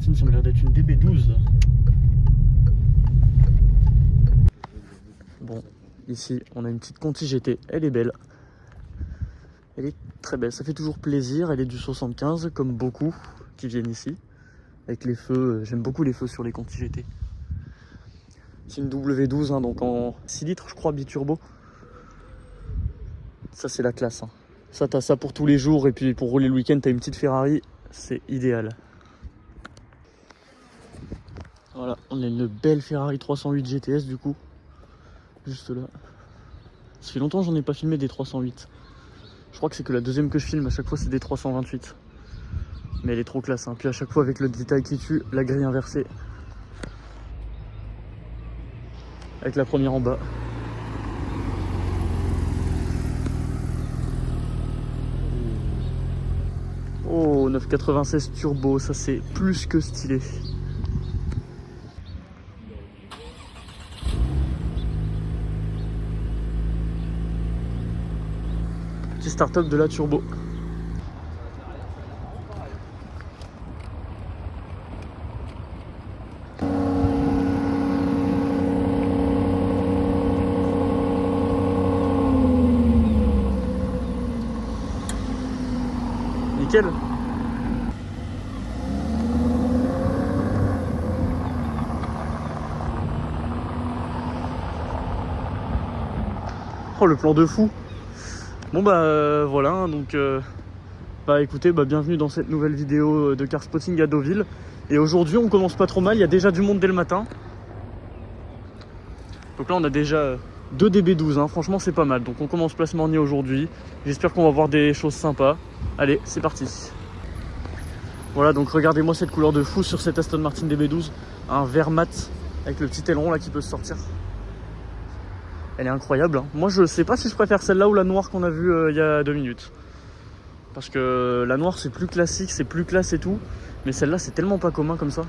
Martin, ça m'a l'air d'être une DB12. Bon, ici, on a une petite Conti GT. Elle est belle. Elle est très belle. Ça fait toujours plaisir. Elle est du 75, comme beaucoup qui viennent ici. Avec les feux. J'aime beaucoup les feux sur les Conti GT. C'est une W12, hein, donc en 6 litres, je crois, biturbo. Ça, c'est la classe. Hein. Ça, t'as ça pour tous les jours. Et puis pour rouler le week-end, t'as une petite Ferrari. C'est idéal. Voilà, on a une belle Ferrari 308 GTS du coup. Juste là. Ça fait longtemps que j'en ai pas filmé des 308. Je crois que c'est que la deuxième que je filme. À chaque fois, c'est des 328. Mais elle est trop classe. Hein. Puis à chaque fois, avec le détail qui tue, la grille inversée. Avec la première en bas. Oh, 996 turbo, ça c'est plus que stylé. Petit start-up de la turbo. Nickel. Oh, le plan de fou. Bon bah voilà, donc bah écoutez, bienvenue dans cette nouvelle vidéo de car spotting à Deauville. Et aujourd'hui on commence pas trop mal, il y a déjà du monde dès le matin. Donc là on a déjà 2 DB12, hein. Franchement c'est pas mal. Donc on commence Place Mornier aujourd'hui. J'espère qu'on va voir des choses sympas. Allez, c'est parti. Voilà, donc regardez-moi cette couleur de fou sur cette Aston Martin DB12. Un vert mat avec le petit aileron là qui peut se sortir. Elle est incroyable. Hein. Moi je sais pas si je préfère celle-là ou la noire qu'on a vue il y a 2 minutes. Parce que la noire c'est plus classique, c'est plus classe et tout. Mais celle-là c'est tellement pas commun comme ça.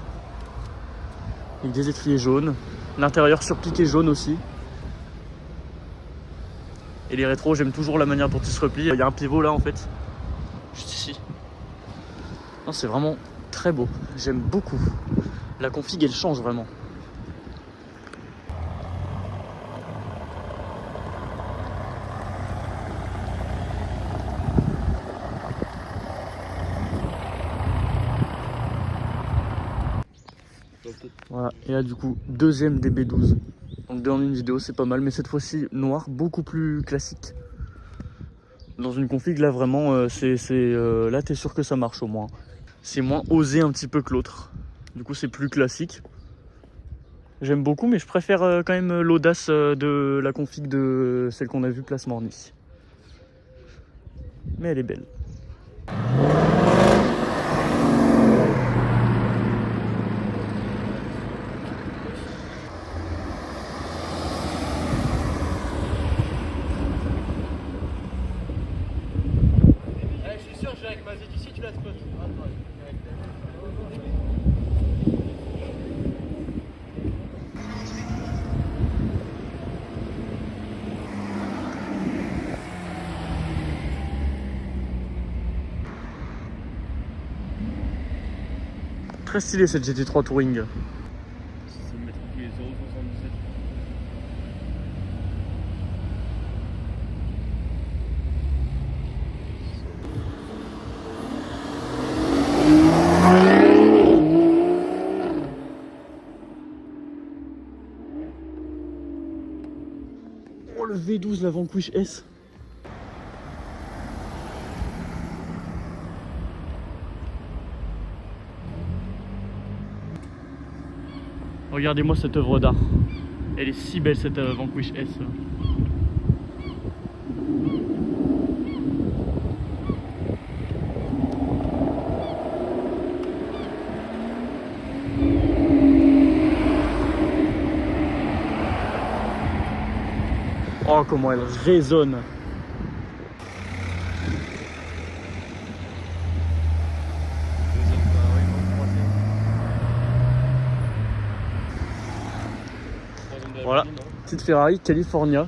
Avec des étriers jaunes. L'intérieur surpiqué jaune aussi. Et les rétros, j'aime toujours la manière dont ils se replient. Il y a un pivot là en fait. Juste ici. Non, c'est vraiment très beau. J'aime beaucoup. La config elle change vraiment. Voilà, et là du coup, deuxième DB12. Donc 2 en une vidéo, c'est pas mal, mais cette fois-ci noir, beaucoup plus classique. Dans une config là vraiment, là t'es sûr que ça marche au moins. C'est moins osé un petit peu que l'autre. Du coup c'est plus classique. J'aime beaucoup, mais je préfère quand même l'audace de la config de celle qu'on a vue Place Mornier. Mais elle est belle. Très stylé cette GT3 Touring. Oh le V12, la Vanquish S. Regardez-moi cette œuvre d'art. Elle est si belle cette Vanquish S. Oh comment elle résonne. Voilà, petite Ferrari California.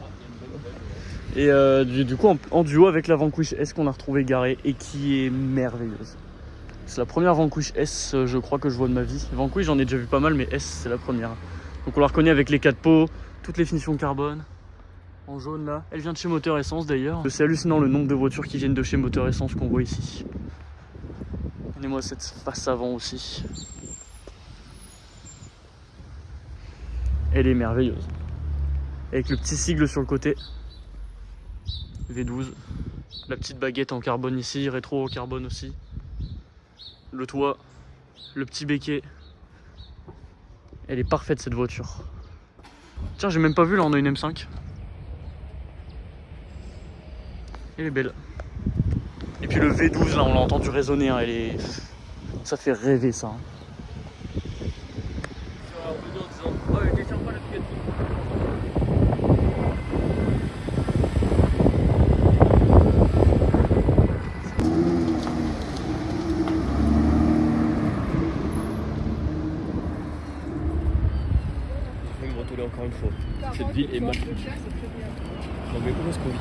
Et du coup en duo avec la Vanquish S qu'on a retrouvé garée et qui est merveilleuse. C'est la première Vanquish S, je crois, que je vois de ma vie. Vanquish, j'en ai déjà vu pas mal, mais S, c'est la première. Donc on la reconnaît avec les 4 pots, toutes les finitions carbone. En jaune là, elle vient de chez Moteur Essence d'ailleurs. C'est hallucinant le nombre de voitures qui viennent de chez Moteur Essence qu'on voit ici. Regardez-moi cette face avant aussi. Elle est merveilleuse. Avec le petit sigle sur le côté. V12. La petite baguette en carbone ici, rétro en carbone aussi. Le toit, le petit béquet. Elle est parfaite cette voiture. Tiens, j'ai même pas vu, là on a une M5. Elle est belle. Et puis le V12 là, on l'a entendu résonner, hein, ça fait rêver ça. Hein. Je vais me retourner encore une fois. Cette ville est magnifique. Non mais où est-ce qu'on vit?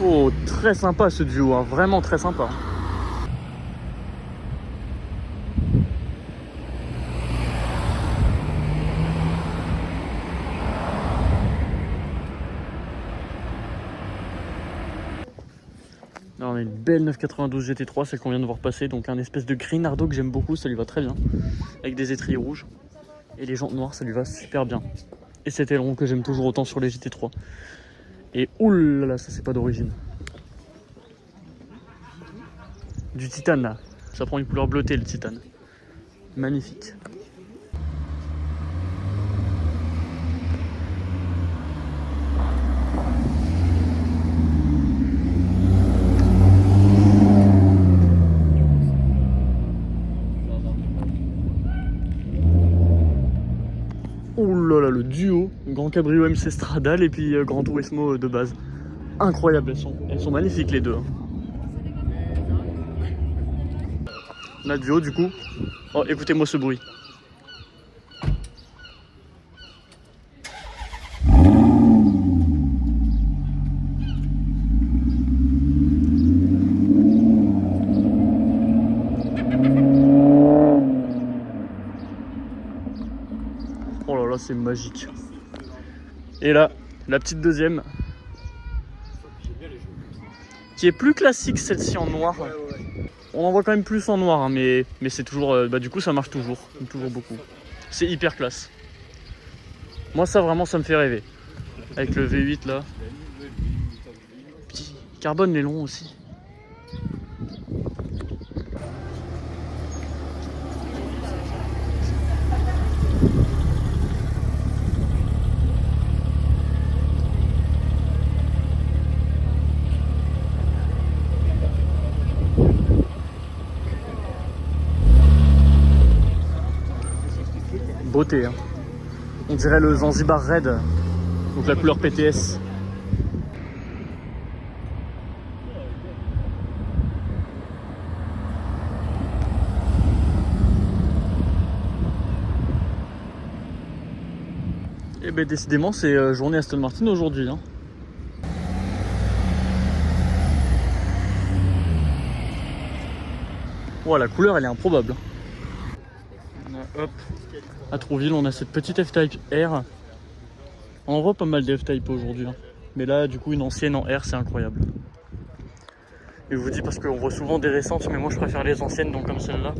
Oh, très sympa ce duo, hein, vraiment très sympa. Là, on a une belle 992 GT3, celle qu'on vient de voir passer, donc un espèce de Grinardo que j'aime beaucoup, ça lui va très bien, avec des étriers rouges. Et les jantes noires, ça lui va super bien. Et cet aileron que j'aime toujours autant sur les GT3. Et oulala, ça c'est pas d'origine. Du titane là. Ça prend une couleur bleutée le titane. Magnifique. Oulala, le duo. Grand Cabrio MC Stradale et puis Grand Turismo de base. Incroyable, elles sont magnifiques les deux. On a le duo du coup. Oh, écoutez-moi ce bruit. Oh là là, c'est magique. Et là, la petite deuxième. Qui est plus classique celle-ci en noir. On en voit quand même plus en noir, hein, mais c'est toujours... du coup, ça marche toujours beaucoup. C'est hyper classe. Moi, ça, vraiment, ça me fait rêver. Avec le V8, là. Petit carbone, les longs aussi. Beauté, hein. On dirait le Zanzibar Red, donc la couleur PTS. Et ben décidément c'est journée Aston Martin aujourd'hui. Hein. Oh, la couleur elle est improbable. Hop. À Trouville, on a cette petite F-Type R. On en voit pas mal de F-Type aujourd'hui. Hein. Mais là, du coup, une ancienne en R, c'est incroyable. Et je vous dis parce qu'on voit souvent des récentes, mais moi je préfère les anciennes, donc comme celle-là.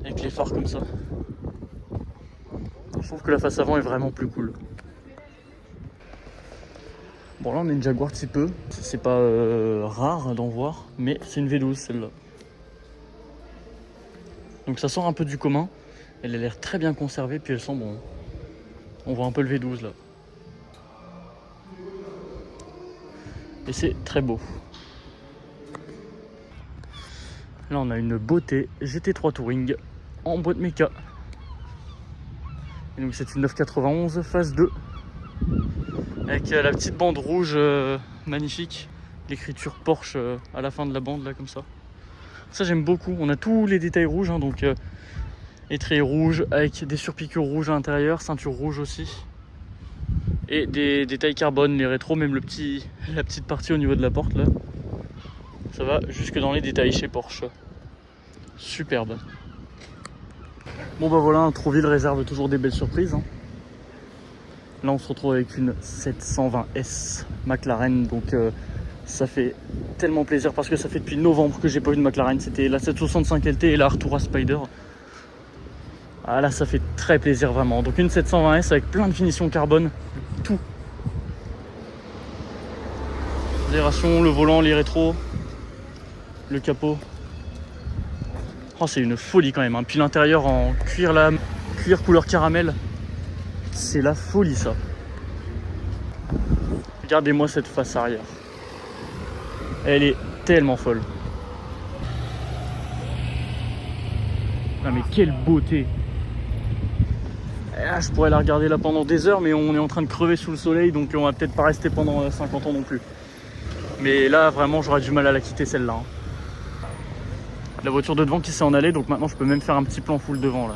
Avec les phares comme ça. Je trouve que la face avant est vraiment plus cool. Bon, là, on a une Jaguar petit peu. C'est pas rare d'en voir, mais c'est une V12 celle-là. Donc ça sort un peu du commun. Elle a l'air très bien conservée, puis elle sent bon. On voit un peu le V12 là. Et c'est très beau. Là on a une beauté GT3 Touring en boîte méca. Et donc c'est une 991 phase 2. Avec la petite bande rouge magnifique. L'écriture Porsche à la fin de la bande là comme ça. Ça j'aime beaucoup. On a tous les détails rouges, hein, donc étrier rouge avec des surpiqûres rouges à l'intérieur, ceinture rouge aussi. Et des détails carbone, les rétros, même la petite partie au niveau de la porte là. Ça va jusque dans les détails chez Porsche. Superbe. Bon bah voilà, Trouville réserve toujours des belles surprises, hein. Là on se retrouve avec une 720S McLaren, donc ça fait tellement plaisir parce que ça fait depuis novembre que j'ai pas eu de McLaren. C'était la 765 LT et la Artura Spider. Ah là ça fait très plaisir vraiment. Donc une 720S avec plein de finitions carbone, tout. L'aération, le volant, les rétros, le capot. Oh c'est une folie quand même, hein. Puis l'intérieur en cuir lame, cuir couleur caramel. C'est la folie ça. Regardez-moi cette face arrière. Elle est tellement folle. Ah mais quelle beauté. Ah, je pourrais la regarder là pendant des heures, mais on est en train de crever sous le soleil, donc on va peut-être pas rester pendant 50 ans non plus. Mais là vraiment j'aurais du mal à la quitter celle-là, hein. La voiture de devant qui s'est en allée, donc maintenant je peux même faire un petit plan full devant là.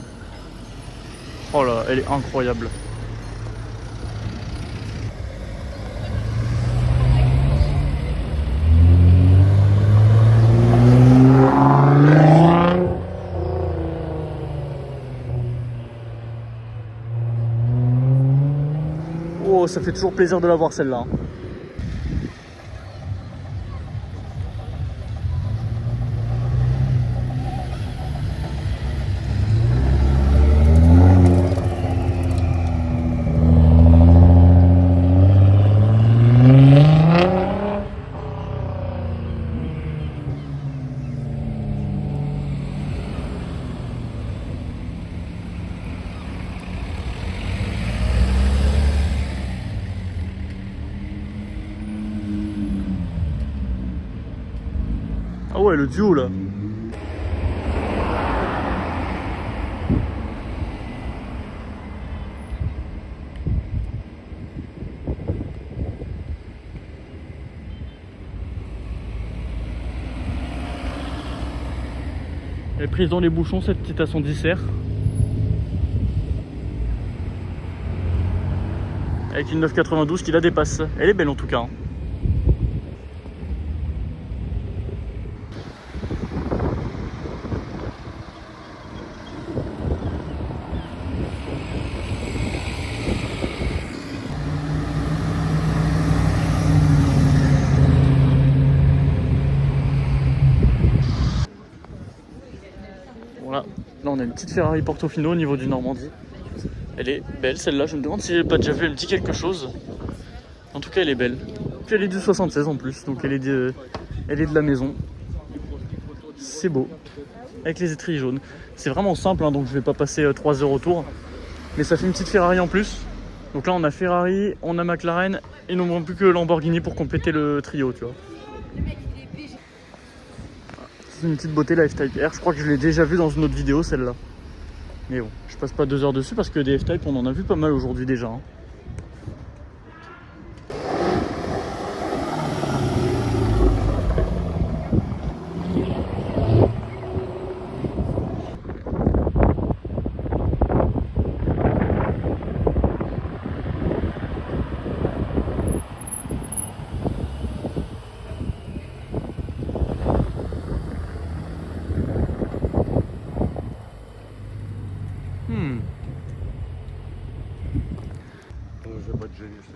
Oh là, elle est incroyable. Oh, ça fait toujours plaisir de la voir celle-là, hein. Ah ouais, le duo là. Elle est prise dans les bouchons cette petite à son dissert. Avec une 992 qui la dépasse. Elle est belle en tout cas, hein. Voilà, là on a une petite Ferrari Portofino au niveau du Normandie. Elle est belle celle-là, je me demande si j'ai pas déjà vu, elle me dit quelque chose. En tout cas elle est belle. Puis elle est du 76 en plus, donc elle est de la maison. C'est beau. Avec les étriers jaunes. C'est vraiment simple, hein, donc je vais pas passer 3 heures autour. Mais ça fait une petite Ferrari en plus. Donc là on a Ferrari, on a McLaren, et il ne manque plus que Lamborghini pour compléter le trio, tu vois. C'est une petite beauté la F-Type R, je crois que je l'ai déjà vu dans une autre vidéo celle-là. Mais bon, je passe pas 2 heures dessus parce que des F-Type on en a vu pas mal aujourd'hui déjà, hein.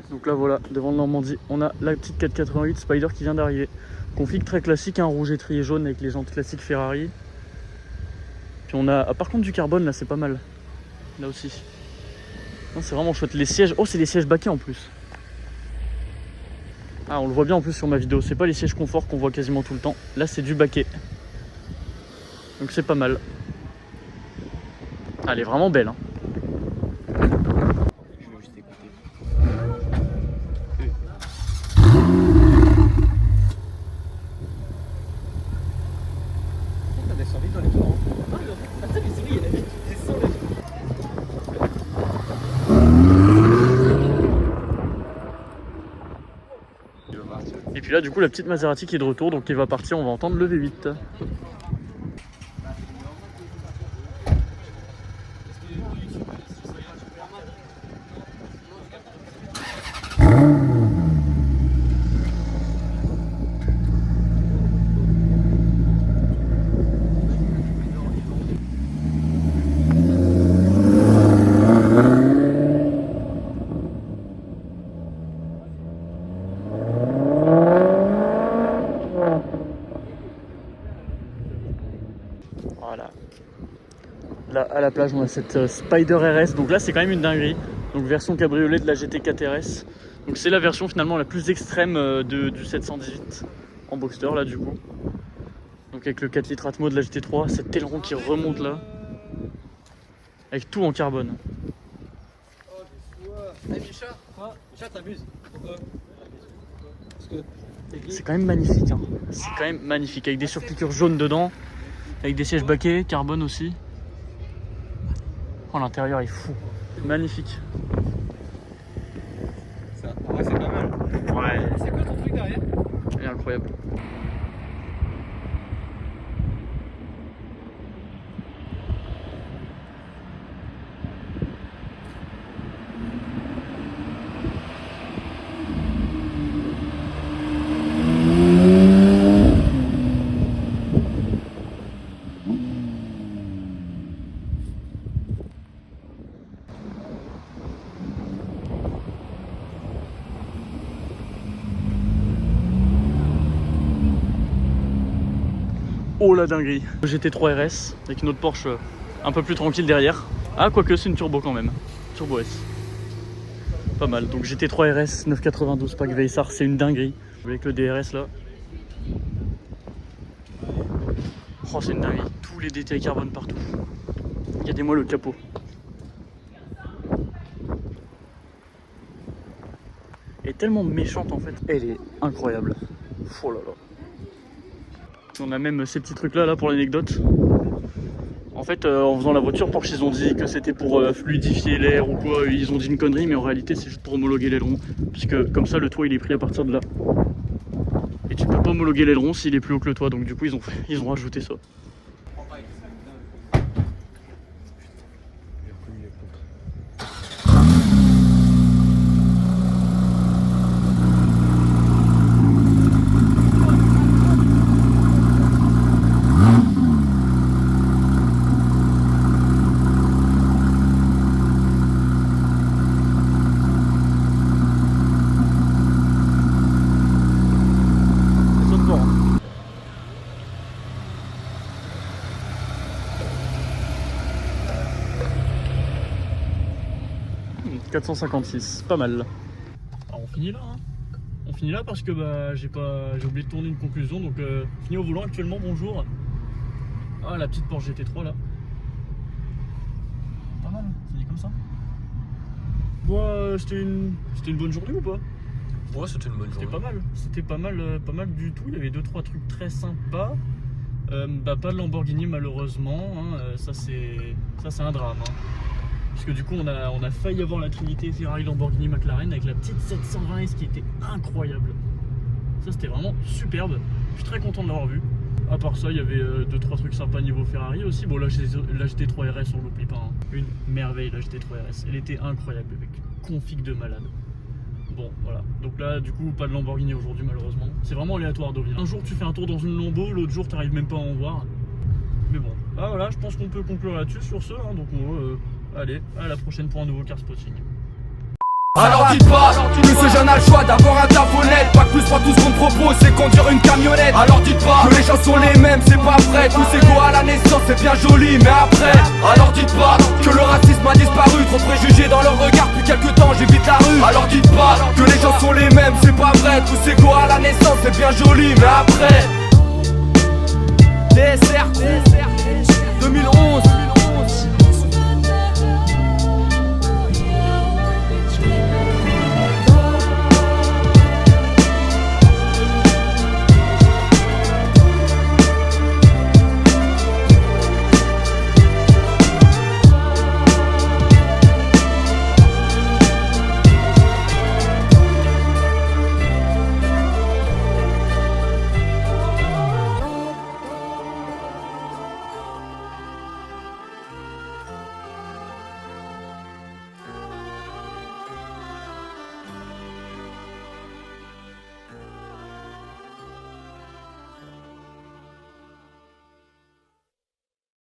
Donc là voilà, devant le Normandie, on a la petite 488 Spider qui vient d'arriver. Config très classique, hein, rouge étrié jaune avec les jantes classiques Ferrari. Puis on a, par contre du carbone là c'est pas mal. Là aussi. C'est vraiment chouette. Les sièges, oh c'est des sièges baquets en plus. Ah on le voit bien en plus sur ma vidéo, c'est pas les sièges confort qu'on voit quasiment tout le temps. Là c'est du baquet. Donc c'est pas mal. Ah, elle est vraiment belle, hein. puis là du coup la petite Maserati qui est de retour, donc il va partir, on va entendre le V8. Voilà. Là à la plage on a cette Spider RS, donc là c'est quand même une dinguerie. Donc version cabriolet de la GT4 RS. Donc c'est la version finalement la plus extrême du 718 en Boxster là du coup. Donc avec le 4 litres Atmo de la GT3, cet aileron qui remonte là. Avec tout en carbone. C'est quand même magnifique, hein. C'est quand même magnifique, avec des surpiqûres jaunes dedans, avec des sièges baquets, carbone aussi. Oh, l'intérieur est fou, magnifique. Ouais, c'est pas mal. Ouais, C'est quoi ton truc derrière? il est incroyable. Oh la dinguerie. GT3 RS avec une autre Porsche un peu plus tranquille derrière. Ah quoique c'est une turbo quand même. Turbo S. Pas mal. Donc GT3 RS 992 pack Veissar, c'est une dinguerie. Avec le DRS là. Oh c'est une dinguerie. Tous les détails carbone partout. Regardez-moi le capot. Elle est tellement méchante en fait. Elle est incroyable. Oh là là. On a même ces petits trucs là pour l'anecdote. En fait en faisant la voiture Porsche ils ont dit que c'était pour fluidifier l'air ou quoi, ils ont dit une connerie mais en réalité c'est juste pour homologuer l'aileron. Puisque comme ça le toit il est pris à partir de là. Et tu peux pas homologuer l'aileron s'il est plus haut que le toit, donc du coup ils ont rajouté ça. « 456, pas mal. » Alors on finit là, hein. On finit là parce que bah, j'ai oublié de tourner une conclusion, donc fini au volant actuellement, bonjour. Ah la petite Porsche GT3 là. Pas mal, c'est dit comme ça. Bon, c'était une bonne journée ou pas? Ouais, c'était une bonne journée. C'était pas mal du tout. Il y avait 2-3 trucs très sympas. Bah pas de Lamborghini malheureusement, hein. Ça c'est un drame, hein. Parce que du coup on a failli avoir la Trinité Ferrari Lamborghini McLaren avec la petite 720S qui était incroyable. Ça c'était vraiment superbe. Je suis très content de l'avoir vu. À part ça il y avait 2-3 trucs sympas niveau Ferrari aussi. Bon là la GT3 RS on l'oublie pas, hein. Une merveille la GT3 RS. Elle était incroyable avec une config de malade. Bon voilà, donc là du coup pas de Lamborghini aujourd'hui malheureusement. C'est vraiment aléatoire Deauville. Un jour tu fais un tour dans une Lambo, l'autre jour tu n'arrives même pas à en voir. Mais bon, ah voilà, je pense qu'on peut conclure là-dessus sur ce, hein. Donc allez, à la prochaine pour un nouveau car spotting. Alors dites pas que ce jeune a le choix d'avoir un taponnet. Pas que plus pas tout ce qu'on propose c'est conduire une camionnette. Alors dites pas que les gens sont les mêmes, c'est pas vrai. Tous égaux à la naissance c'est bien joli mais après. Alors dites pas que le racisme a disparu. Trop préjugés dans leur regard depuis quelques temps j'évite la rue. Alors dites pas que les gens sont les mêmes, c'est pas vrai. Tous égaux à la naissance c'est bien joli mais après. DSR